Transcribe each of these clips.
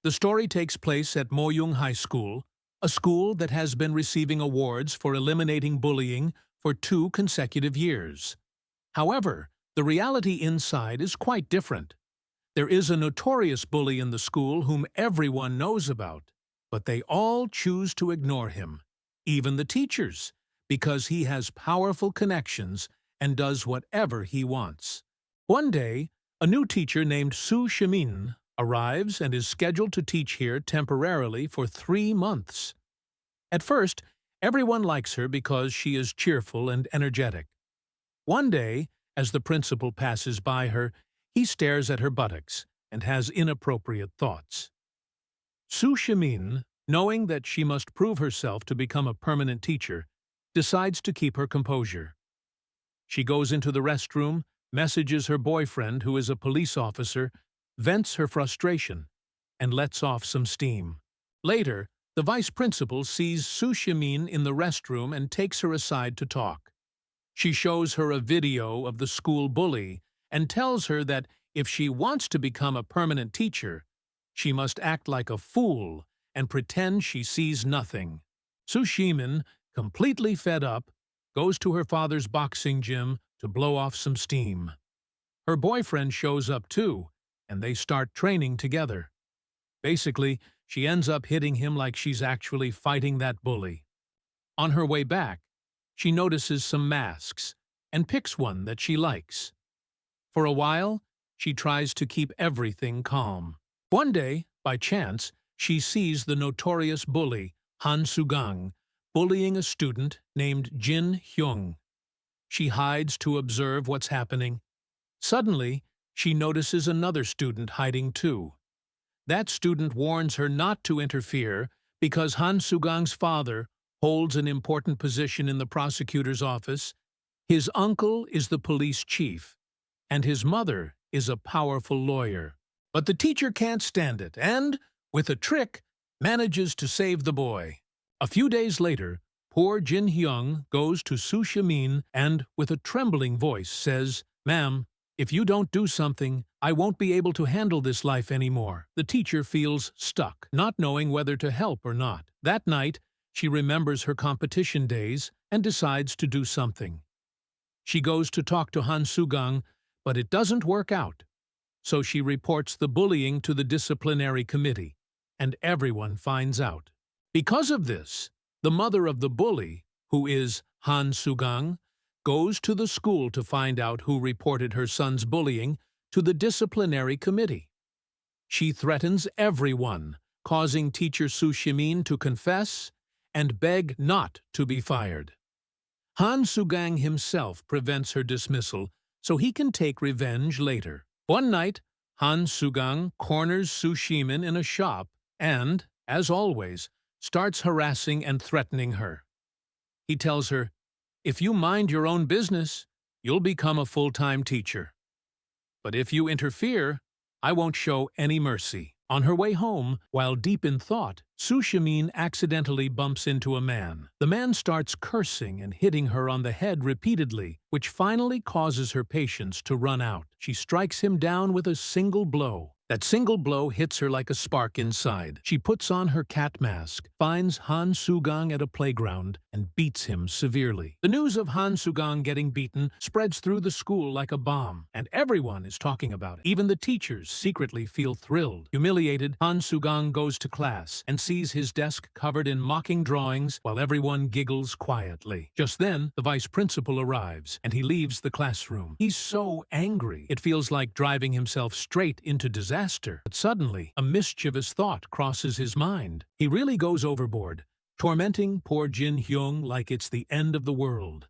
The story takes place at Moyung High School, a school that has been receiving awards for eliminating bullying for 2 consecutive years. However, the reality inside is quite different. There is a notorious bully in the school whom everyone knows about, but they all choose to ignore him, even the teachers, because he has powerful connections and does whatever he wants. One day, a new teacher named Soo-jin arrives and is scheduled to teach here temporarily for 3 months. At first, everyone likes her because she is cheerful and energetic. One day, as the principal passes by her, he stares at her buttocks and has inappropriate thoughts. Soo-jin, knowing that she must prove herself to become a permanent teacher, decides to keep her composure. She goes into the restroom, messages her boyfriend, who is a police officer, vents her frustration, and lets off some steam. Later, the vice principal sees Soo-jin in the restroom and takes her aside to talk. She shows her a video of the school bully and tells her that if she wants to become a permanent teacher, she must act like a fool and pretend she sees nothing. Soo-jin, completely fed up, goes to her father's boxing gym to blow off some steam. Her boyfriend shows up too, and they start training together. Basically, she ends up hitting him like she's actually fighting that bully. On her way back, she notices some masks and picks one that she likes. For a while, she tries to keep everything calm. One day, by chance, she sees the notorious bully, Han Soo-gang, bullying a student named Jin-young. She hides to observe what's happening. Suddenly, she notices another student hiding too. That student warns her not to interfere because Han Soo-gang's father holds an important position in the prosecutor's office. His uncle is the police chief, and his mother is a powerful lawyer. But the teacher can't stand it and, with a trick, manages to save the boy. A few days later, poor Jin-young goes to Soo-jin and, with a trembling voice, says, "Ma'am, if you don't do something, I won't be able to handle this life anymore." The teacher feels stuck, not knowing whether to help or not. That night, she remembers her competition days and decides to do something. She goes to talk to Han Soo-gang, but it doesn't work out. So she reports the bullying to the disciplinary committee, and everyone finds out. Because of this, the mother of the bully, who is Han Soo-gang, goes to the school to find out who reported her son's bullying to the disciplinary committee. She threatens everyone, causing teacher Soo-jin to confess and beg not to be fired. Han Soo-gang himself prevents her dismissal so he can take revenge later. One night, Han Soo-gang corners Soo-jin in a shop and, as always, starts harassing and threatening her. He tells her, "If you mind your own business, you'll become a full-time teacher. But if you interfere, I won't show any mercy." On her way home, while deep in thought, Soo-jin accidentally bumps into a man. The man starts cursing and hitting her on the head repeatedly, which finally causes her patience to run out. She strikes him down with a single blow. That single blow hits her like a spark inside. She puts on her cat mask, finds Han Soo-gang at a playground, and beats him severely. The news of Han Soo-gang getting beaten spreads through the school like a bomb, and everyone is talking about it. Even the teachers secretly feel thrilled. Humiliated, Han Soo-gang goes to class and sees his desk covered in mocking drawings while everyone giggles quietly. Just then, the vice principal arrives, and he leaves the classroom. He's so angry, it feels like driving himself straight into disaster. But suddenly, a mischievous thought crosses his mind. He really goes overboard, tormenting poor Jin-young like it's the end of the world,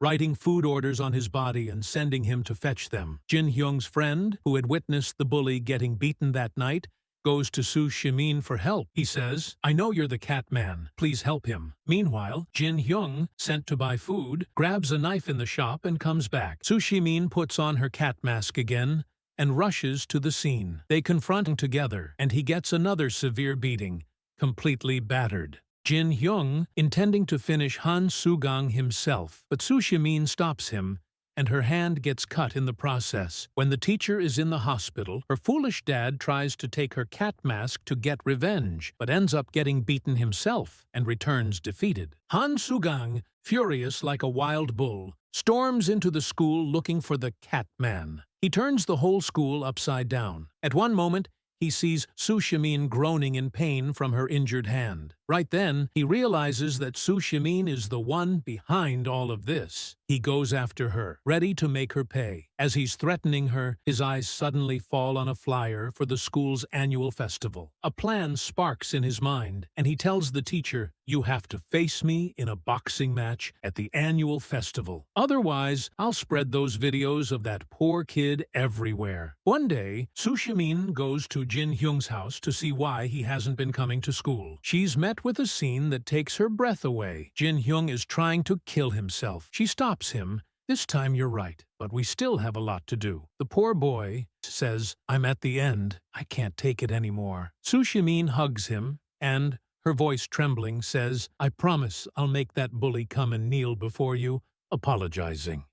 writing food orders on his body and sending him to fetch them. Jin-young's friend, who had witnessed the bully getting beaten that night, goes to Soo-jin for help. He says, "I know you're the cat man. Please help him." Meanwhile, Jin-young, sent to buy food, grabs a knife in the shop and comes back. Soo-jin puts on her cat mask again and rushes to the scene. They confront him together, and he gets another severe beating, completely battered. Jin-young, intending to finish Han Soo-gang himself, but Soo-jin stops him and her hand gets cut in the process. When the teacher is in the hospital, her foolish dad tries to take her cat mask to get revenge, but ends up getting beaten himself and returns defeated. Han Soo-gang, furious like a wild bull, storms into the school looking for the cat man. He turns the whole school upside down. At one moment, he sees Soo-jin groaning in pain from her injured hand. Right then, he realizes that Soo-jin is the one behind all of this. He goes after her, ready to make her pay. As he's threatening her, his eyes suddenly fall on a flyer for the school's annual festival. A plan sparks in his mind, and he tells the teacher, "You have to face me in a boxing match at the annual festival. Otherwise, I'll spread those videos of that poor kid everywhere." One day, Soo-jin goes to Jin-young's house to see why he hasn't been coming to school. She's met with a scene that takes her breath away. Jin-young is trying to kill himself. She stops him. "This time you're right, but we still have a lot to do." The poor boy says, "I'm at the end. I can't take it anymore." Soo-jin hugs him and, her voice trembling, says, "I promise I'll make that bully come and kneel before you, apologizing."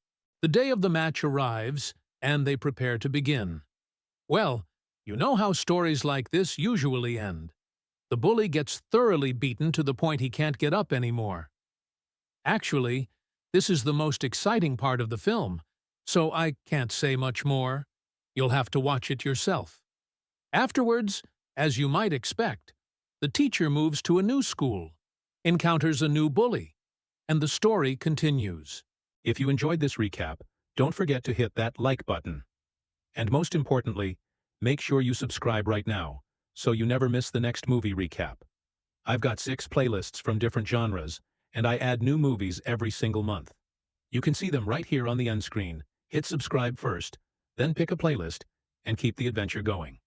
The day of the match arrives, and they prepare to begin. Well, you know how stories like this usually end. The bully gets thoroughly beaten to the point he can't get up anymore. Actually, this is the most exciting part of the film, so I can't say much more. You'll have to watch it yourself. Afterwards, as you might expect, the teacher moves to a new school, encounters a new bully, and the story continues. If you enjoyed this recap, don't forget to hit that like button. And most importantly, make sure you subscribe right now, so you never miss the next movie recap. I've got 6 playlists from different genres, and I add new movies every single month. You can see them right here on the end screen. Hit subscribe first, then pick a playlist, and keep the adventure going.